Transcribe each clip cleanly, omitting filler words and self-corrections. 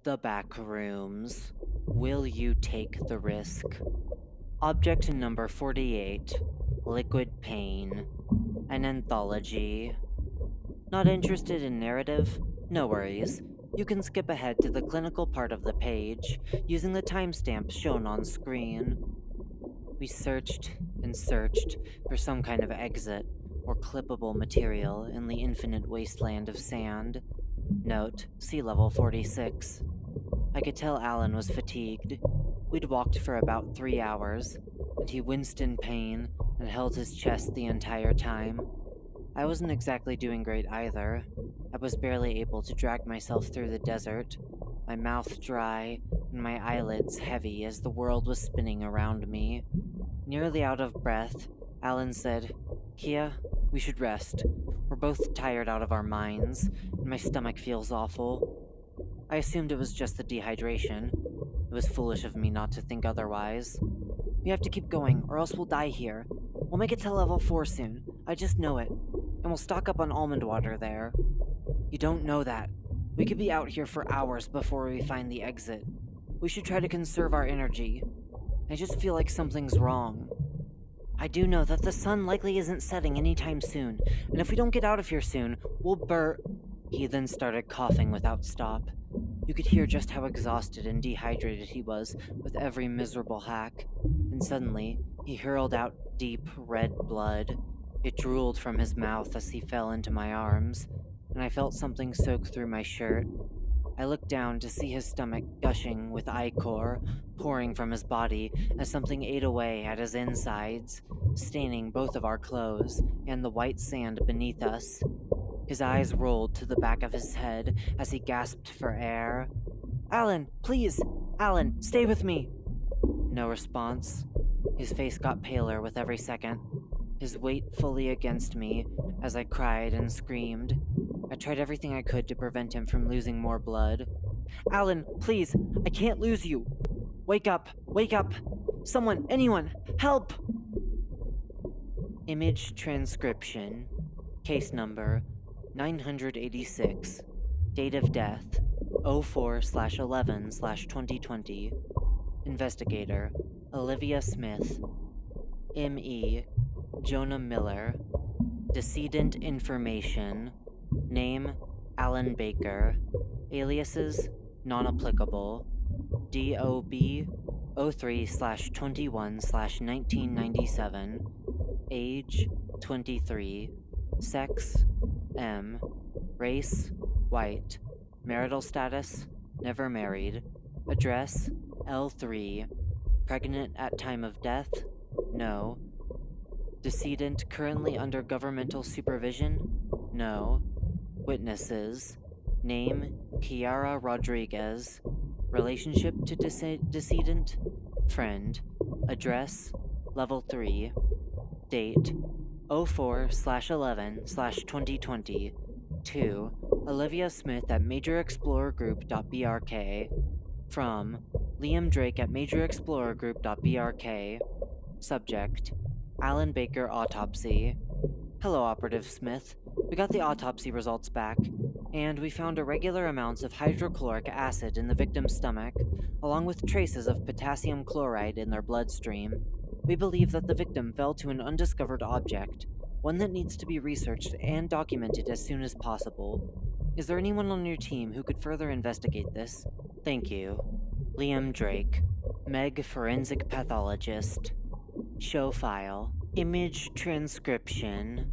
The Backrooms. Will you take the risk? Object number 48. Liquidpain. An anthology. Not interested in narrative? No worries. You can skip ahead to the clinical part of the page, using the timestamp shown on screen. We searched and searched for some kind of exit or clippable material in the infinite wasteland of sand. Note, sea level 46. I could tell Alan was fatigued. We'd walked for about 3 hours, and he winced in pain and held his chest the entire time. I wasn't exactly doing great either. I was barely able to drag myself through the desert, my mouth dry and my eyelids heavy as the world was spinning around me. Nearly out of breath, Alan said, "Kia, we should rest. We're both tired out of our minds, and my stomach feels awful." I assumed it was just the dehydration. It was foolish of me not to think otherwise. "We have to keep going, or else we'll die here. We'll make it to level 4 soon. I just know it. And we'll stock up on almond water there." "You don't know that. We could be out here for hours before we find the exit. We should try to conserve our energy. I just feel like something's wrong." "I do know that the sun likely isn't setting anytime soon, and if we don't get out of here soon, we'll He then started coughing without stop. You could hear just how exhausted and dehydrated he was with every miserable hack, and suddenly he hurled out deep red blood. It drooled from his mouth as he fell into my arms, and I felt something soak through my shirt. I looked down to see his stomach gushing with ichor pouring from his body as something ate away at his insides, staining both of our clothes and the white sand beneath us. His eyes rolled to the back of his head as he gasped for air. "Alan, please! Alan, stay with me!" No response. His face got paler with every second, his weight fully against me as I cried and screamed. I tried everything I could to prevent him from losing more blood. "Alan, please! I can't lose you! Wake up! Wake up! Someone! Anyone! Help!" Image transcription. Case number 986. Date of death 04/11/2020. Investigator Olivia Smith. M.E. Jonah Miller. Decedent information. Name Alan Baker. Aliases non-applicable. DOB 03/21/1997. Age 23. Sex M. Race white. Marital status never married. Address L3. Pregnant at time of death? No. Decedent currently under governmental supervision? No. Witnesses. Name Kiara Rodriguez. Relationship to decedent? Friend. Address Level 3. Date 04/11/2020. To Olivia Smith at majorexplorergroup.brk. From Liam Drake at majorexplorergroup.brk. Subject Alan Baker Autopsy. Hello, Operative Smith. We got the autopsy results back, and we found irregular amounts of hydrochloric acid in the victim's stomach, along with traces of potassium chloride in their bloodstream. We believe that the victim fell to an undiscovered object, one that needs to be researched and documented as soon as possible. Is there anyone on your team who could further investigate this? Thank you. Liam Drake, Meg Forensic Pathologist. Show file. Image transcription.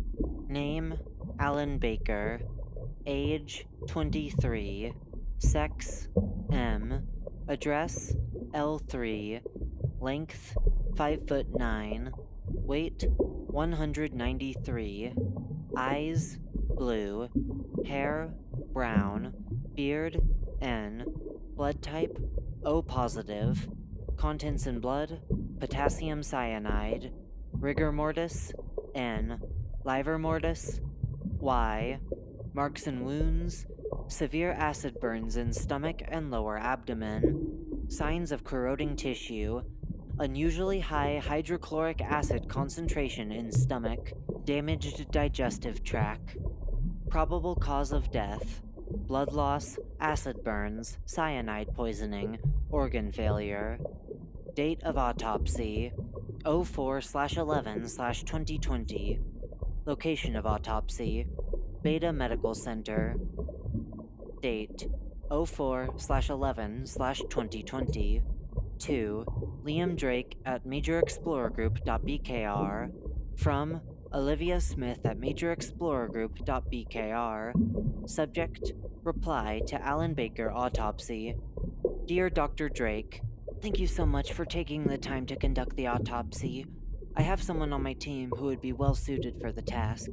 Name Alan Baker. Age 23. Sex M. Address L3. Length 5'9". Weight 193. Eyes blue. Hair brown. Beard N. Blood type O positive. Contents in blood potassium cyanide. Rigor mortis N. Livor mortis Y. Marks and wounds severe acid burns in stomach and lower abdomen. Signs of corroding tissue. Unusually high hydrochloric acid concentration in stomach. Damaged digestive tract. Probable cause of death. Blood loss, acid burns, cyanide poisoning, organ failure. Date of autopsy 04/11/2020. Location of autopsy Beta Medical Center. Date 04/11/2020. To Liam Drake at majorexplorergroup.bkr. From Olivia Smith at majorexplorergroup.bkr. Subject Reply to Alan Baker autopsy. Dear Dr. Drake, thank you so much for taking the time to conduct the autopsy. I have someone on my team who would be well suited for the task.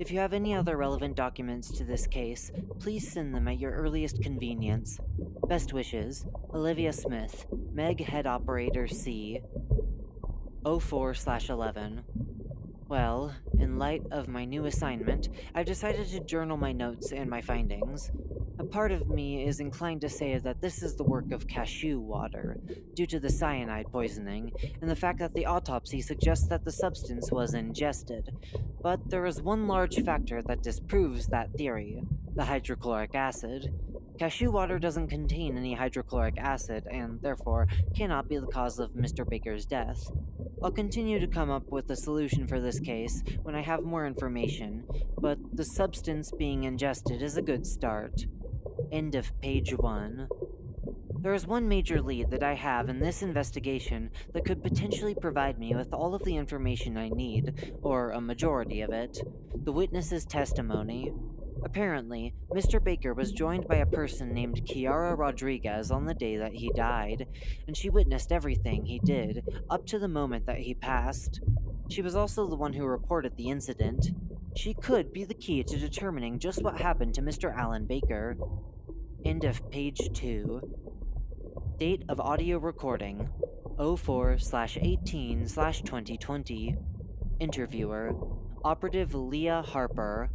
If you have any other relevant documents to this case, please send them at your earliest convenience. Best wishes, Olivia Smith, Meg Head Operator C. 04/11. Well, in light of my new assignment, I've decided to journal my notes and my findings. A part of me is inclined to say that this is the work of cashew water, due to the cyanide poisoning, and the fact that the autopsy suggests that the substance was ingested. But there is one large factor that disproves that theory: the hydrochloric acid. Cashew water doesn't contain any hydrochloric acid, and therefore cannot be the cause of Mr. Baker's death. I'll continue to come up with a solution for this case when I have more information, but the substance being ingested is a good start. End of page 1. There is one major lead that I have in this investigation that could potentially provide me with all of the information I need, or a majority of it: the witness's testimony. Apparently, Mr. Baker was joined by a person named Kiara Rodriguez on the day that he died, and she witnessed everything he did up to the moment that he passed. She was also the one who reported the incident. She could be the key to determining just what happened to Mr. Alan Baker. End of page 2. Date of audio recording 04/18/2020. Interviewer Operative Leah Harper.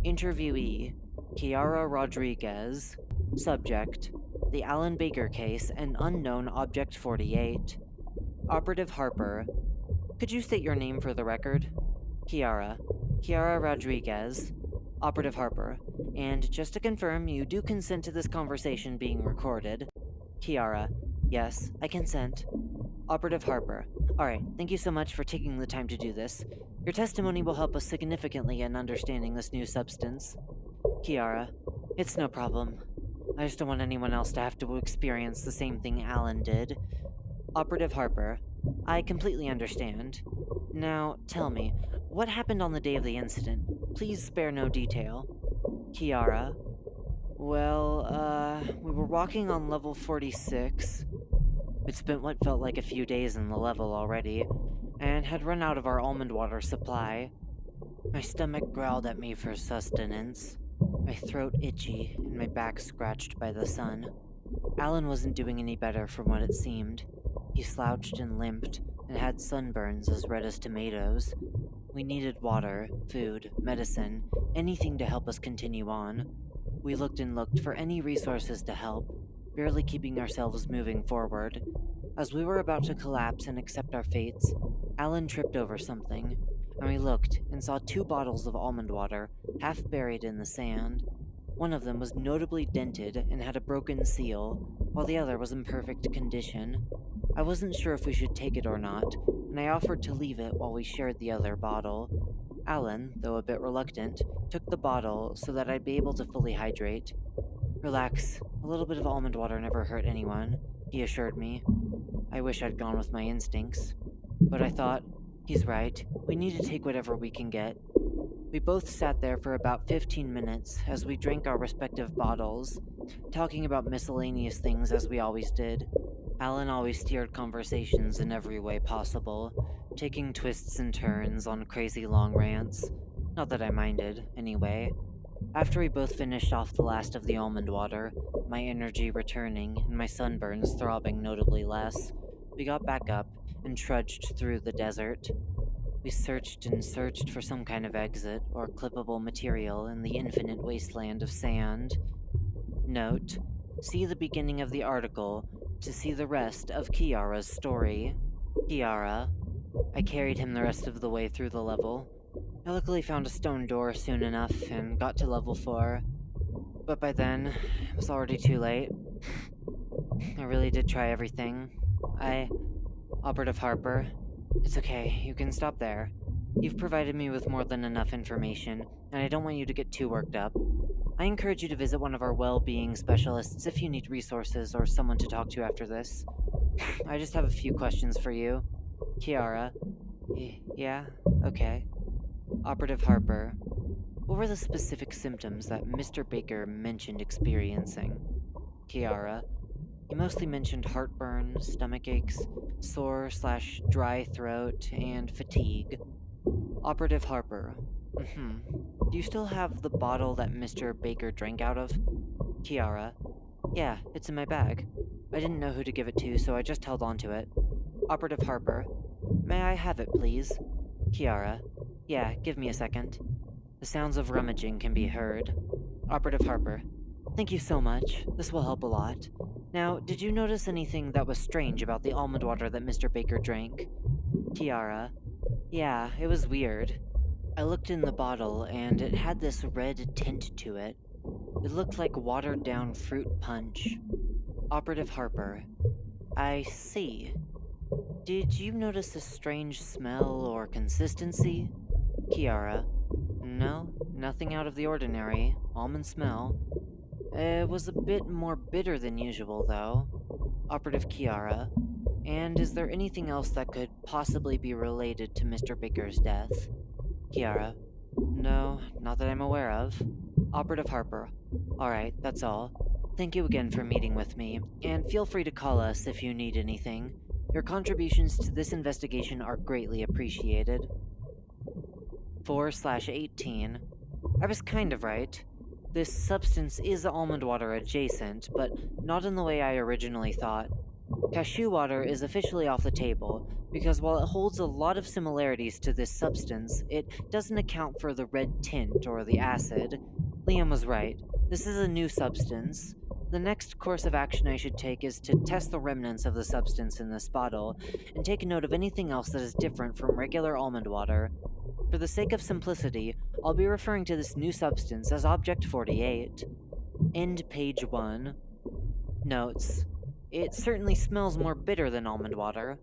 Interviewee Kiara Rodriguez. Subject the Alan Baker case and unknown object 48. Operative Harper. Could you state your name for the record? Kiara Rodriguez. Operative Harper. And just to confirm, you do consent to this conversation being recorded? Kiara. Yes, I consent. Operative Harper. Alright, thank you so much for taking the time to do this. Your testimony will help us significantly in understanding this new substance. Kiara. It's no problem. I just don't want anyone else to have to experience the same thing Alan did. Operative Harper. I completely understand. Now, tell me, what happened on the day of the incident? Please spare no detail. Kiara. Well, we were walking on level 46. We'd spent what felt like a few days in the level already, and had run out of our almond water supply. My stomach growled at me for sustenance, my throat itchy, and my back scratched by the sun. Alan wasn't doing any better from what it seemed. He slouched and limped, and had sunburns as red as tomatoes. We needed water, food, medicine, anything to help us continue on. We looked and looked for any resources to help, barely keeping ourselves moving forward. As we were about to collapse and accept our fates, Alan tripped over something, and we looked and saw 2 bottles of almond water, half buried in the sand. One of them was notably dented and had a broken seal, while the other was in perfect condition. I wasn't sure if we should take it or not, and I offered to leave it while we shared the other bottle. Alan, though a bit reluctant, took the bottle so that I'd be able to fully hydrate. Relax, a little bit of almond water never hurt anyone, he assured me. I wish I'd gone with my instincts. But I thought, he's right, we need to take whatever we can get. We both sat there for about 15 minutes as we drank our respective bottles, talking about miscellaneous things as we always did. Alan always steered conversations in every way possible, taking twists and turns on crazy long rants. Not that I minded, anyway. After we both finished off the last of the almond water, my energy returning and my sunburns throbbing notably less, we got back up and trudged through the desert. We searched and searched for some kind of exit or clippable material in the infinite wasteland of sand. Note: see the beginning of the article to see the rest of Kiara's story. Kiara. I carried him the rest of the way through the level. I luckily found a stone door soon enough and got to level 4. but by then, it was already too late. I really did try everything. Operative Harper, it's okay, you can stop there. You've provided me with more than enough information, and I don't want you to get too worked up. I encourage you to visit one of our well-being specialists if you need resources or someone to talk to after this. I just have a few questions for you. Kiara. Yeah? Okay. Operative Harper, what were the specific symptoms that Mr. Baker mentioned experiencing? Kiara. He mostly mentioned heartburn, stomach aches, sore/dry throat, and fatigue. Operative Harper. Do you still have the bottle that Mr. Baker drank out of? Kiara. Yeah, it's in my bag. I didn't know who to give it to, so I just held on to it. Operative Harper. May I have it, please? Kiara. Yeah, give me a second. The sounds of rummaging can be heard. Operative Harper. Thank you so much. This will help a lot. Now, did you notice anything that was strange about the almond water that Mr. Baker drank? Kiara. Yeah, it was weird. I looked in the bottle, and it had this red tint to it. It looked like watered-down fruit punch. Operative Harper. I see. Did you notice a strange smell or consistency? Kiara. No, nothing out of the ordinary. Almond smell. It was a bit more bitter than usual, though. Operative Kiara. And is there anything else that could possibly be related to Mr. Baker's death? Kiara. No, not that I'm aware of. Operative Harper. Alright, that's all. Thank you again for meeting with me, and feel free to call us if you need anything. Your contributions to this investigation are greatly appreciated. 4/18. I was kind of right. This substance is almond water adjacent, but not in the way I originally thought. Cashew water is officially off the table, because while it holds a lot of similarities to this substance, it doesn't account for the red tint or the acid. Liam was right. This is a new substance. The next course of action I should take is to test the remnants of the substance in this bottle, and take note of anything else that is different from regular almond water. For the sake of simplicity, I'll be referring to this new substance as Object 48. End page 1. Notes. It certainly smells more bitter than almond water.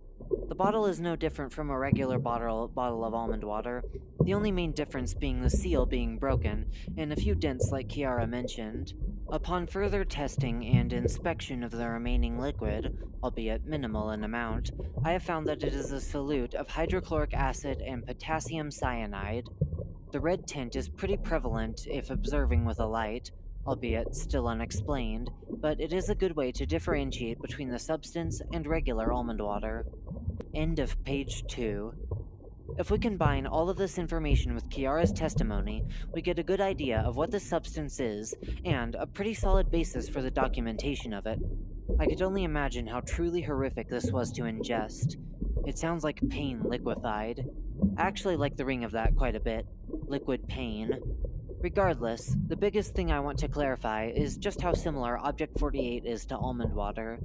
The bottle is no different from a regular bottle of almond water, the only main difference being the seal being broken, and a few dents like Kiara mentioned. Upon further testing and inspection of the remaining liquid, albeit minimal in amount, I have found that it is a solute of hydrochloric acid and potassium cyanide. The red tint is pretty prevalent if observing with a light, albeit still unexplained, but it is a good way to differentiate between the substance and regular almond water. End of page 2. If we combine all of this information with Kiara's testimony, we get a good idea of what this substance is, and a pretty solid basis for the documentation of it. I could only imagine how truly horrific this was to ingest. It sounds like pain liquefied. I actually like the ring of that quite a bit. Liquid pain. Regardless, the biggest thing I want to clarify is just how similar Object 48 is to almond water,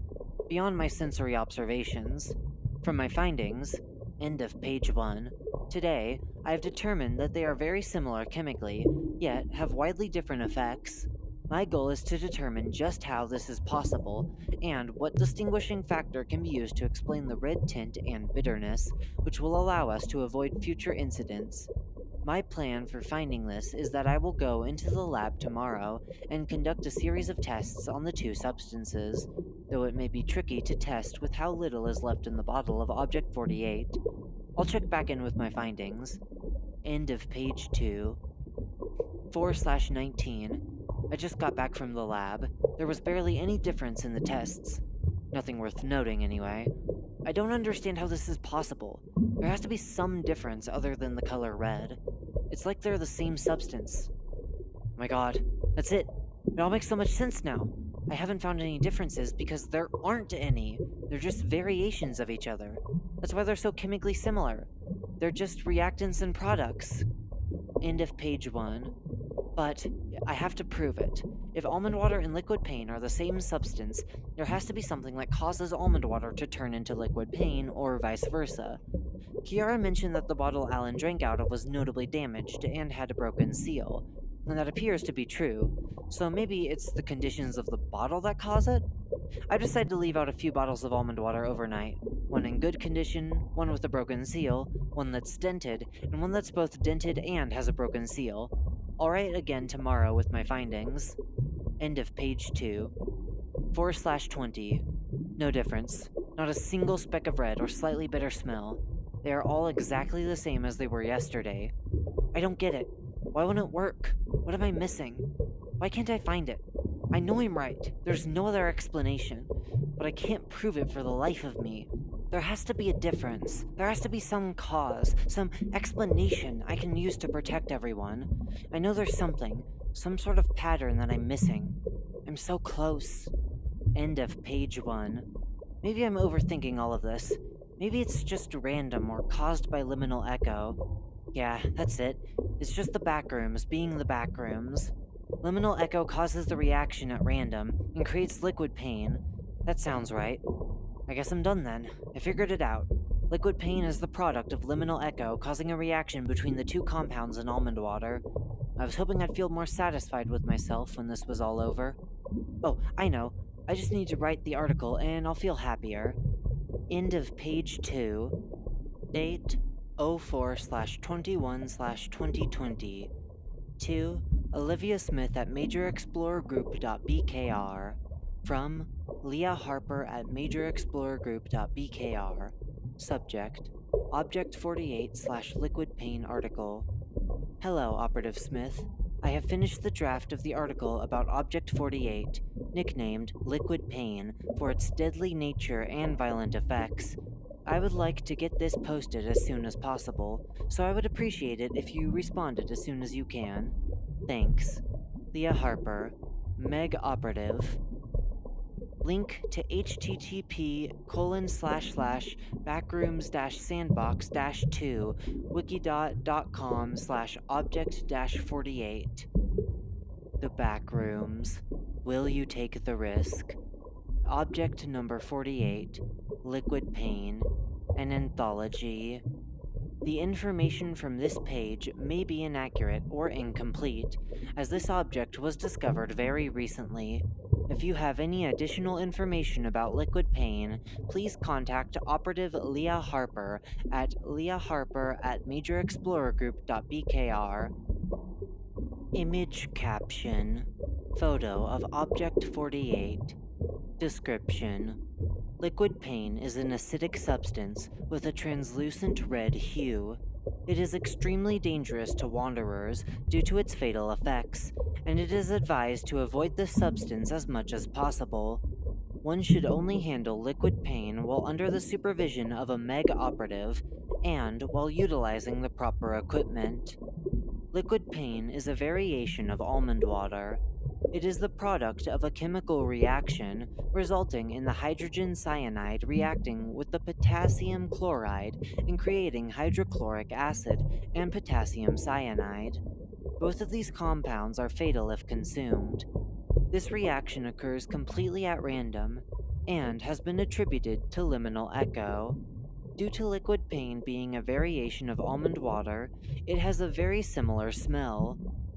beyond my sensory observations. From my findings, end of page 1, today, I have determined that they are very similar chemically, yet have widely different effects. My goal is to determine just how this is possible, and what distinguishing factor can be used to explain the red tint and bitterness, which will allow us to avoid future incidents. My plan for finding this is that I will go into the lab tomorrow and conduct a series of tests on the two substances, though it may be tricky to test with how little is left in the bottle of Object 48. I'll check back in with my findings. End of page 2. 4/19. I just got back from the lab. There was barely any difference in the tests. Nothing worth noting, anyway. I don't understand how this is possible. There has to be some difference other than the color red. It's like they're the same substance. Oh my god, that's it. It all makes so much sense now. I haven't found any differences because there aren't any. They're just variations of each other. That's why they're so chemically similar. They're just reactants and products. End of page 1. But I have to prove it. If almond water and liquid pain are the same substance, there has to be something that causes almond water to turn into liquid pain, or vice versa. Kiara mentioned that the bottle Alan drank out of was notably damaged and had a broken seal. and that appears to be true, so maybe it's the conditions of the bottle that cause it? I decided to leave out a few bottles of almond water overnight. One in good condition, one with a broken seal, one that's dented, and one that's both dented and has a broken seal. I'll write again tomorrow with my findings. End of page 2. 4/20. No difference. Not a single speck of red or slightly bitter smell. They are all exactly the same as they were yesterday. I don't get it. Why won't it work? What am I missing? Why can't I find it? I know I'm right. There's no other explanation, but I can't prove it for the life of me. There has to be a difference. There has to be some cause, some explanation I can use to protect everyone. I know there's something, some sort of pattern that I'm missing. I'm so close. End of page 1. Maybe I'm overthinking all of this. Maybe it's just random or caused by liminal echo. Yeah, that's it. It's just the backrooms being the backrooms. Liminal echo causes the reaction at random and creates liquid pain. That sounds right. I guess I'm done then. I figured it out. Liquid pain is the product of liminal echo causing a reaction between the two compounds in almond water. I was hoping I'd feel more satisfied with myself when this was all over. Oh, I know. I just need to write the article and I'll feel happier. End of page 2. Date 04/21/2020. To Olivia Smith at majorexplorergroup.bkr. From Leah Harper at majorexplorergroup.bkr. Subject: Object 48/Liquid Pain article. Hello, Operative Smith. I have finished the draft of the article about Object 48, nicknamed Liquid Pain, for its deadly nature and violent effects. I would like to get this posted as soon as possible, so I would appreciate it if you responded as soon as you can. Thanks. Leah Harper, Meg Operative. Link to http://backrooms-sandbox-2 wiki.com/object-48. The Backrooms. Will you take the risk? Object number 48, Liquid Pain, an anthology. The information from this page may be inaccurate or incomplete, as this object was discovered very recently. If you have any additional information about liquid pain, please contact Operative Leah Harper at leahharper@majorexplorergroup.bkr. Image caption. Photo of Object 48. Description: Liquid pain is an acidic substance with a translucent red hue. It is extremely dangerous to wanderers due to its fatal effects, and it is advised to avoid this substance as much as possible. One should only handle liquid pain while under the supervision of a Meg operative and while utilizing the proper equipment. Liquid pain is a variation of almond water. It is the product of a chemical reaction resulting in the hydrogen cyanide reacting with the potassium chloride and creating hydrochloric acid and potassium cyanide. Both of these compounds are fatal if consumed. This reaction occurs completely at random and has been attributed to liminal echo. Due to liquid pain being a variation of almond water, it has a very similar smell.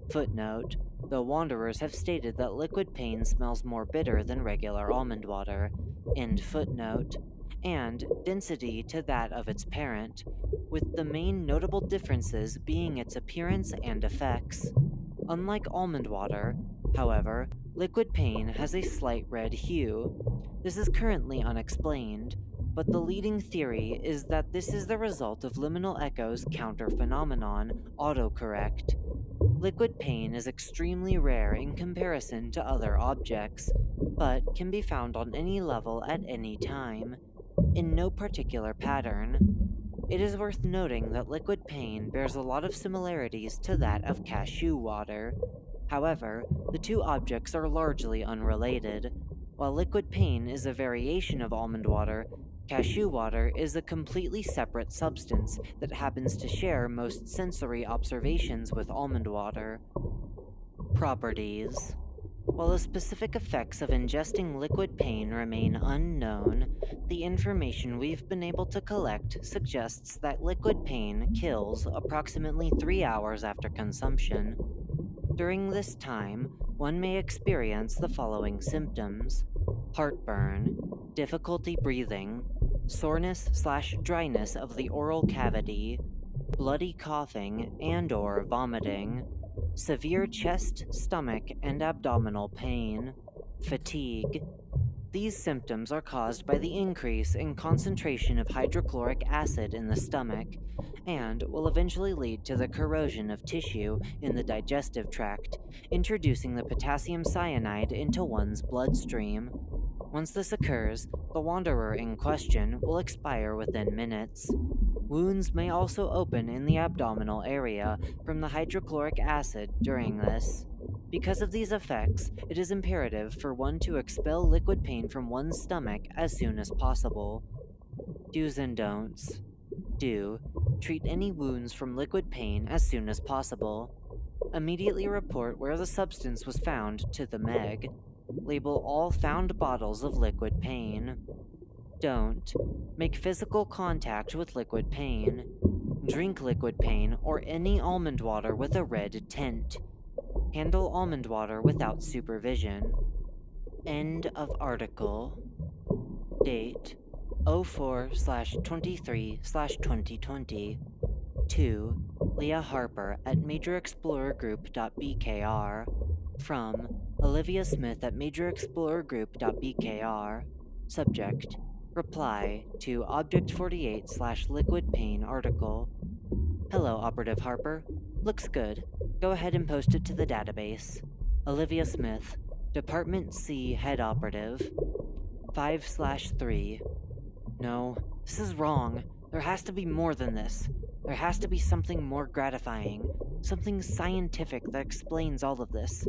Footnote: the wanderers have stated that liquid pain smells more bitter than regular almond water. End footnote. And density to that of its parent, with the main notable differences being its appearance and effects. Unlike almond water, however, liquid pain has a slight red hue. This is currently unexplained, but the leading theory is that this is the result of liminal echo's counter phenomenon, autocorrect. Liquid pain is extremely rare in comparison to other objects, but can be found on any level at any time, in no particular pattern. It is worth noting that liquid pain bears a lot of similarities to that of cashew water. However, the two objects are largely unrelated. While liquid pain is a variation of almond water, cashew water is a completely separate substance that happens to share most sensory observations with almond water. Properties. While the specific effects of ingesting liquid pain remain unknown, the information we've been able to collect suggests that liquid pain kills approximately 3 hours after consumption. During this time, one may experience the following symptoms: heartburn, difficulty breathing, soreness/dryness of the oral cavity, bloody coughing and/or vomiting, severe chest, stomach, and abdominal pain, fatigue. These symptoms are caused by the increase in concentration of hydrochloric acid in the stomach and will eventually lead to the corrosion of tissue in the digestive tract, introducing the potassium cyanide into one's bloodstream. Once this occurs, the wanderer in question will expire within minutes. Wounds may also open in the abdominal area from the hydrochloric acid during this. Because of these effects, it is imperative for one to expel liquid pain from one's stomach as soon as possible. Do's and don'ts. Do. Treat any wounds from liquid pain as soon as possible. Immediately report where the substance was found to the MEG. Label all found bottles of liquid pain. Don't. Make physical contact with liquid pain. Drink liquid pain or any almond water with a red tint. Handle almond water without supervision. End of article. Date 04/23/2020. To Leah Harper at majorexplorergroup.bkr. From Olivia Smith at majorexplorergroup.bkr. Subject: reply to Object 48/liquid pain article. Hello, Operative Harper. Looks good. Go ahead and post it to the database. Olivia Smith, Department C Head Operative. 5/3. No, this is wrong. There has to be more than this. There has to be something more gratifying, something scientific that explains all of this.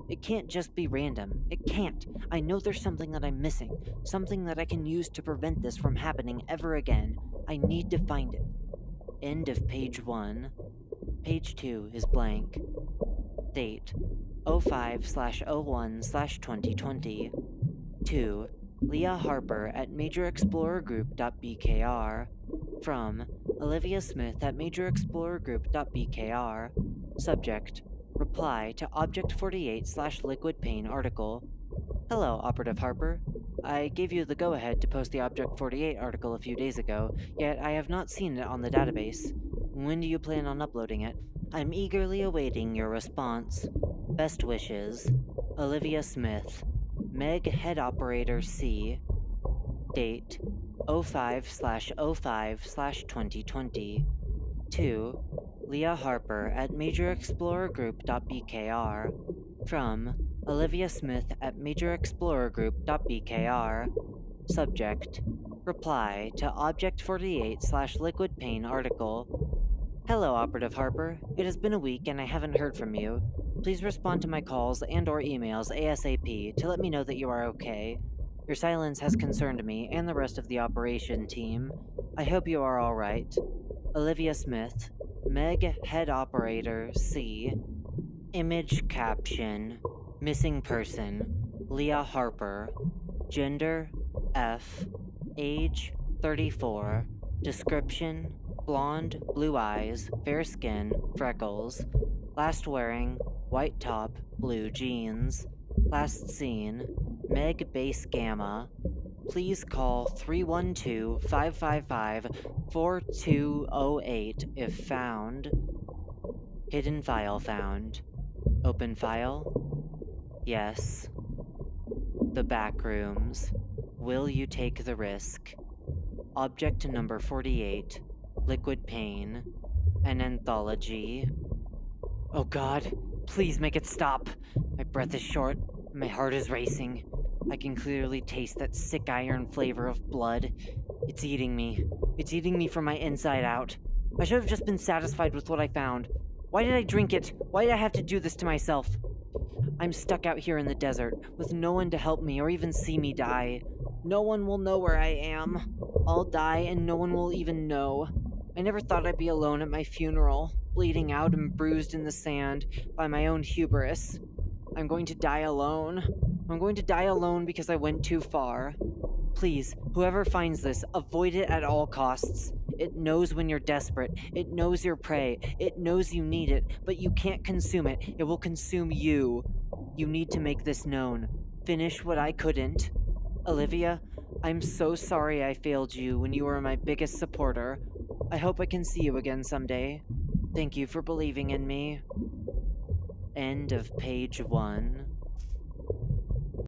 It can't just be random. It can't. I know there's something that I'm missing, something that I can use to prevent this from happening ever again. I need to find it. End of page 1. Page 2 is blank. Date 05/01/2020. To Leah Harper at majorexplorergroup.bkr. From Olivia Smith at majorexplorergroup.bkr. Subject: reply to Object 48/liquid pain article. Hello, Operative Harper. I gave you the go-ahead to post the Object 48 article a few days ago, yet I have not seen it on the database. When do you plan on uploading it? I'm eagerly awaiting your response. Best wishes, Olivia Smith, Meg Head Operator C. Date 05/05/2020. To Leah Harper at majorexplorergroup.bkr. From Olivia Smith at majorexplorergroup.bkr. Subject: reply to Object 48/liquid pain article. Hello, Operative Harper. It has been a week and I haven't heard from you. Please respond to my calls and/or emails ASAP to let me know that you are okay. Your silence has concerned me and the rest of the operation team. I hope you are alright. Olivia Smith, Meg Head Operator C. Image caption: missing person, Leah Harper. Gender, F. Age, 34. Description: blonde, blue eyes, fair skin, freckles. Last wearing white top, blue jeans. Last seen Meg Base Gamma. Please call 312-555-4208 if found. Hidden file found. Open file? Yes. The Backrooms. Will you take the risk? Object number 48. Liquid pain. An anthology. Oh God, please make it stop. My breath is short, my heart is racing. I can clearly taste that sick iron flavor of blood. It's eating me. It's eating me from my inside out. I should have just been satisfied with what I found. Why did I drink it? Why did I have to do this to myself? I'm stuck out here in the desert, with no one to help me or even see me die. No one will know where I am. I'll die and no one will even know. I never thought I'd be alone at my funeral, bleeding out and bruised in the sand by my own hubris. I'm going to die alone. I'm going to die alone because I went too far. Please, whoever finds this, avoid it at all costs. It knows when you're desperate. It knows your prey. It knows you need it, but you can't consume it. It will consume you. You need to make this known. Finish what I couldn't. Olivia, I'm so sorry I failed you when you were my biggest supporter. I hope I can see you again someday. Thank you for believing in me. End of page 1.